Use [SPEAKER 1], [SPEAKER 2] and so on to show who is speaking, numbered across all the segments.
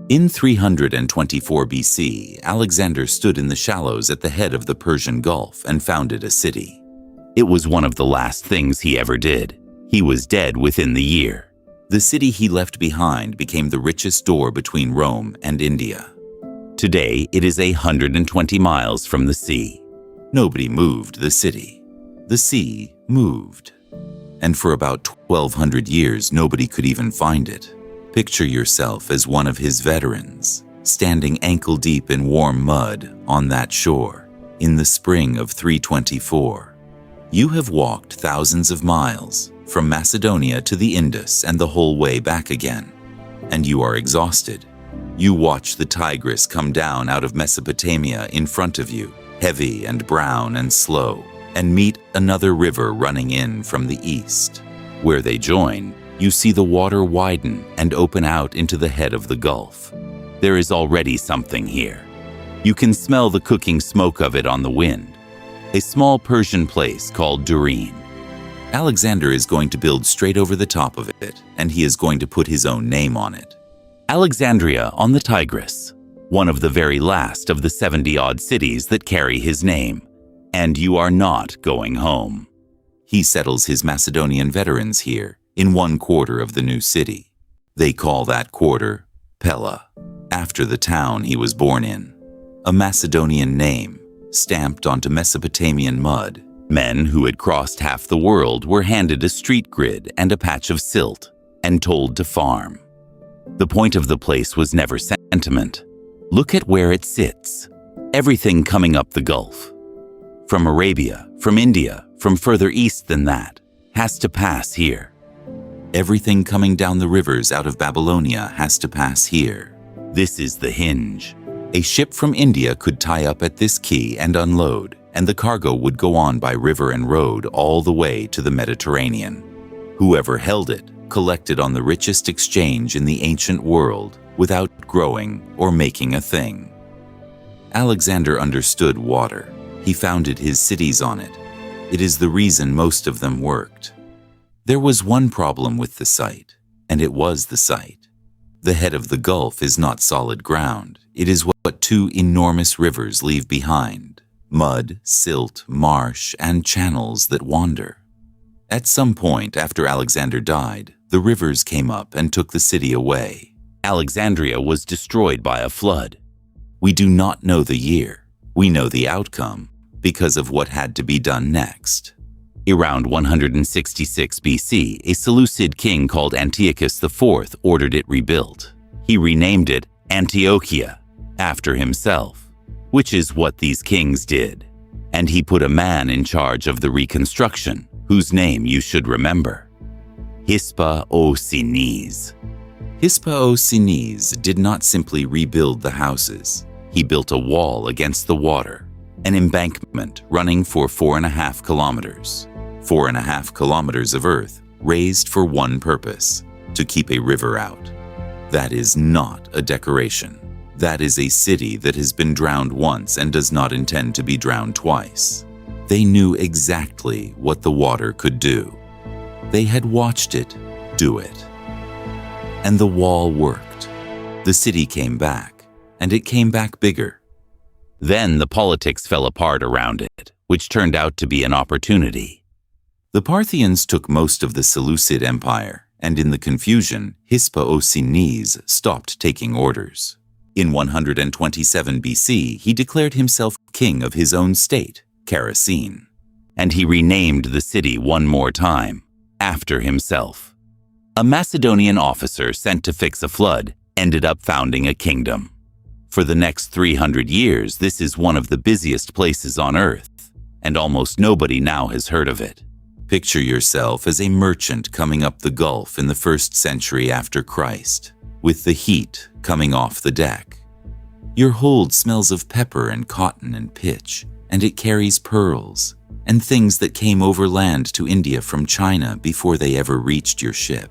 [SPEAKER 1] In 324 BC, Alexander stood in the shallows at the head of the Persian Gulf and founded a city. It was one of the last things he ever did. He was dead within the year. The city he left behind became the richest door between Rome and India. Today, it is 120 miles from the sea. Nobody moved the city. The sea moved. And for about 1,200 years, nobody could even find it. Picture yourself as one of his veterans, standing ankle-deep in warm mud on that shore in the spring of 324. You have walked thousands of miles from Macedonia to the Indus and the whole way back again, and you are exhausted. You watch the Tigris come down out of Mesopotamia in front of you, heavy and brown and slow, and meet another river running in from the east. Where they join, you see the water widen and open out into the head of the Gulf. There is already something here. You can smell the cooking smoke of it on the wind. A small Persian place called Durreen. Alexander is going to build straight over the top of it, and he is going to put his own name on it. Alexandria on the Tigris, one of the very last of the 70-odd cities that carry his name. And you are not going home. He settles his Macedonian veterans here, in one quarter of the new city. They call that quarter Pella, after the town he was born in. A Macedonian name, stamped onto Mesopotamian mud. Men who had crossed half the world were handed a street grid and a patch of silt, and told to farm. The point of the place was never sentiment. Look at where it sits. Everything coming up the Gulf. From Arabia, from India, from further east than that, has to pass here. Everything coming down the rivers out of Babylonia has to pass here. This is the hinge. A ship from India could tie up at this quay and unload, and the cargo would go on by river and road all the way to the Mediterranean. Whoever held it collected on the richest exchange in the ancient world without growing or making a thing. Alexander understood water. He founded his cities on it. It is the reason most of them worked. There was one problem with the site, and it was the site. The head of the Gulf is not solid ground. It is what two enormous rivers leave behind: mud, silt, marsh, and channels that wander. At some point after Alexander died, the rivers came up and took the city away. Alexandria was destroyed by a flood. We do not know the year. We know the outcome because of what had to be done next. Around 166 BC, a Seleucid king called Antiochus IV ordered it rebuilt. He renamed it Antiochia, after himself, which is what these kings did. And he put a man in charge of the reconstruction, whose name you should remember: Hyspaosines. Hyspaosines did not simply rebuild the houses. He built a wall against the water, an embankment running for 4.5 kilometers. 4.5 kilometers of earth raised for one purpose: to keep a river out. That is not a decoration. That is a city that has been drowned once and does not intend to be drowned twice. They knew exactly what the water could do. They had watched it do it. And the wall worked. The city came back, and it came back bigger. Then the politics fell apart around it, which turned out to be an opportunity. The Parthians took most of the Seleucid Empire, and in the confusion, Hyspaosines stopped taking orders. In 127 BC, he declared himself king of his own state, Characene, and he renamed the city one more time, after himself. A Macedonian officer sent to fix a flood ended up founding a kingdom. For the next 300 years, this is one of the busiest places on earth, and almost nobody now has heard of it. Picture yourself as a merchant coming up the Gulf in the 1st century after Christ, with the heat coming off the deck. Your hold smells of pepper and cotton and pitch, and it carries pearls and things that came overland to India from China before they ever reached your ship.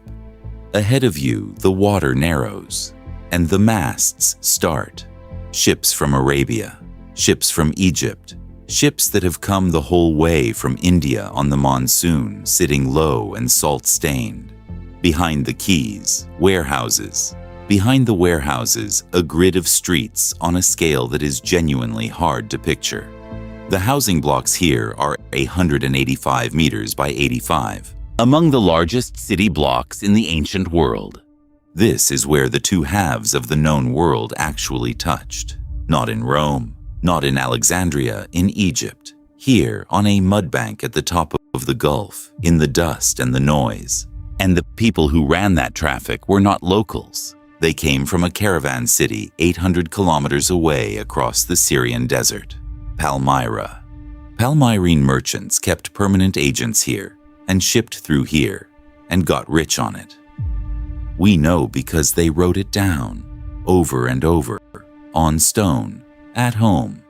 [SPEAKER 1] Ahead of you, the water narrows, and the masts start. Ships from Arabia, ships from Egypt, ships that have come the whole way from India on the monsoon, sitting low and salt-stained. Behind the quays, warehouses, Behind the warehouses, a grid of streets on a scale that is genuinely hard to picture. The housing blocks here are 185 meters by 85, among the largest city blocks in the ancient world. This is where the two halves of the known world actually touched. Not in Rome, not in Alexandria, in Egypt. Here, on a mudbank at the top of the Gulf, in the dust and the noise. And the people who ran that traffic were not locals. They came from a caravan city 800 kilometers away across the Syrian desert, Palmyra. Palmyrene merchants kept permanent agents here and shipped through here and got rich on it. We know because they wrote it down, over and over, on stone, at home.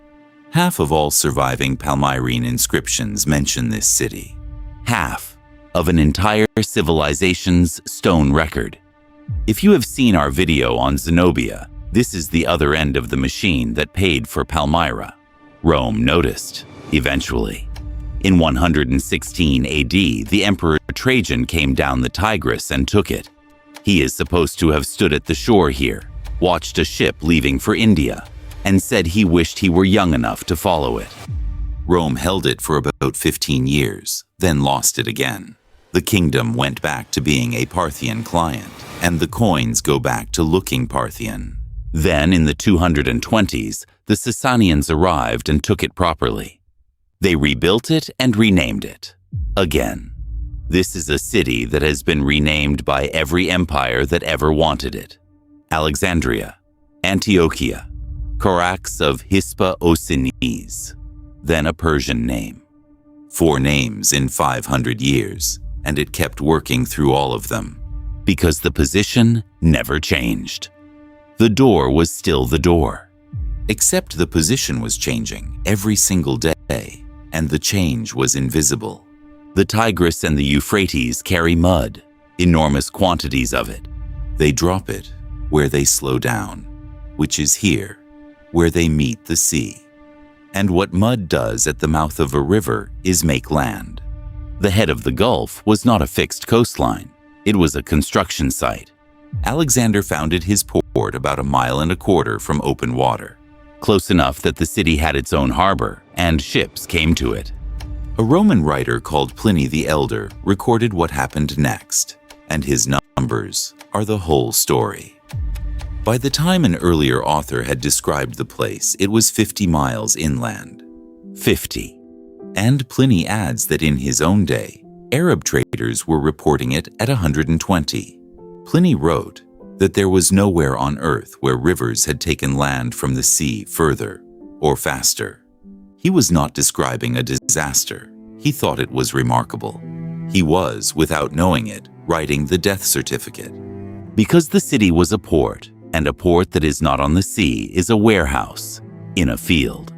[SPEAKER 1] Half of all surviving Palmyrene inscriptions mention this city. Half of an entire civilization's stone record. If you have seen our video on Zenobia, this is the other end of the machine that paid for Palmyra. Rome noticed, eventually. In 116 AD, the Emperor Trajan came down the Tigris and took it. He is supposed to have stood at the shore here, watched a ship leaving for India, and said he wished he were young enough to follow it. Rome held it for about 15 years, then lost it again. The kingdom went back to being a Parthian client, and the coins go back to looking Parthian. Then, in the 220s, the Sasanians arrived and took it properly. They rebuilt it and renamed it. Again. This is a city that has been renamed by every empire that ever wanted it. Alexandria, Antiochia, Charax of Hyspaosines, then a Persian name. 4 names in 500 years, and it kept working through all of them, because the position never changed. The door was still the door, except the position was changing every single day, and the change was invisible. The Tigris and the Euphrates carry mud, enormous quantities of it. They drop it where they slow down, which is here, where they meet the sea. And what mud does at the mouth of a river is make land. The head of the Gulf was not a fixed coastline. It was a construction site. Alexander founded his port about 1.25 miles from open water, close enough that the city had its own harbor, and ships came to it. A Roman writer called Pliny the Elder recorded what happened next, and his numbers are the whole story. By the time an earlier author had described the place, it was 50 miles inland. 50. And Pliny adds that in his own day, Arab traders were reporting it at 120. Pliny wrote that there was nowhere on earth where rivers had taken land from the sea further or faster. He was not describing a disaster. He thought it was remarkable. He was, without knowing it, writing the death certificate. Because the city was a port, and a port that is not on the sea is a warehouse in a field.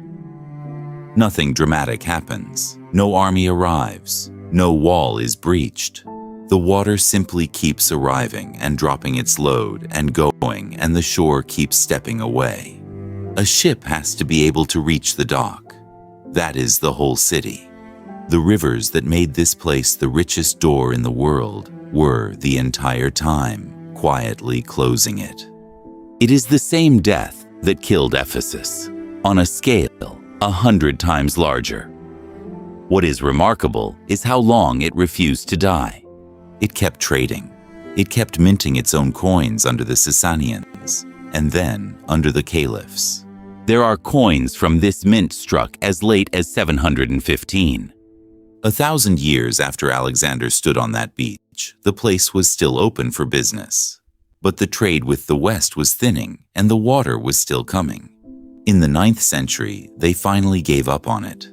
[SPEAKER 1] Nothing dramatic happens. No army arrives. No wall is breached. The water simply keeps arriving and dropping its load and going, and the shore keeps stepping away. A ship has to be able to reach the dock. That is the whole city. The rivers that made this place the richest door in the world were, the entire time, quietly closing it. It is the same death that killed Ephesus, on a scale 100 times larger. What is remarkable is how long it refused to die. It kept trading. It kept minting its own coins under the Sasanians, and then under the caliphs. There are coins from this mint struck as late as 715. 1,000 years after Alexander stood on that beach, the place was still open for business. But the trade with the West was thinning, and the water was still coming. In the 9th century, they finally gave up on it.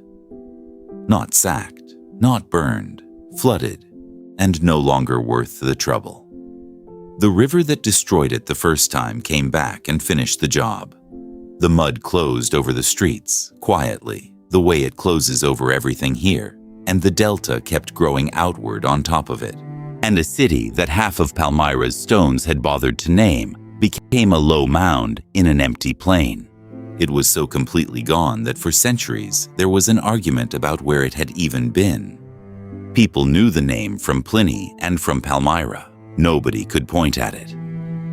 [SPEAKER 1] Not sacked, not burned, flooded, and no longer worth the trouble. The river that destroyed it the first time came back and finished the job. The mud closed over the streets, quietly, the way it closes over everything here, and the delta kept growing outward on top of it. And a city that half of Palmyra's stones had bothered to name became a low mound in an empty plain. It was so completely gone that for centuries there was an argument about where it had even been. People knew the name from Pliny and from Palmyra. Nobody could point at it.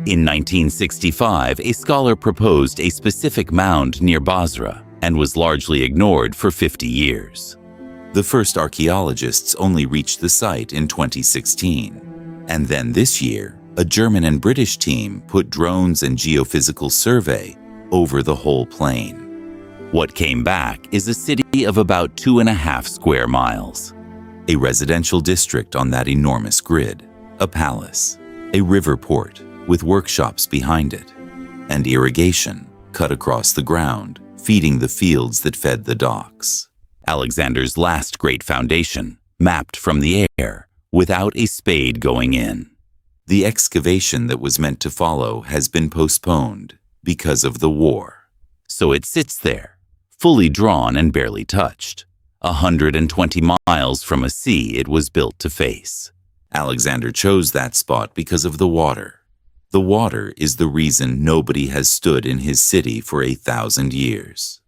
[SPEAKER 1] In 1965, a scholar proposed a specific mound near Basra and was largely ignored for 50 years. The first archaeologists only reached the site in 2016. And then this year, a German and British team put drones and geophysical survey over the whole plain. What came back is a city of about 2.5 square miles, a residential district on that enormous grid, a palace, a river port with workshops behind it, and irrigation cut across the ground, feeding the fields that fed the docks. Alexander's last great foundation, mapped from the air, without a spade going in. The excavation that was meant to follow has been postponed because of the war. So it sits there, fully drawn and barely touched, 120 miles from a sea it was built to face. Alexander chose that spot because of the water. The water is the reason nobody has stood in his city for 1,000 years.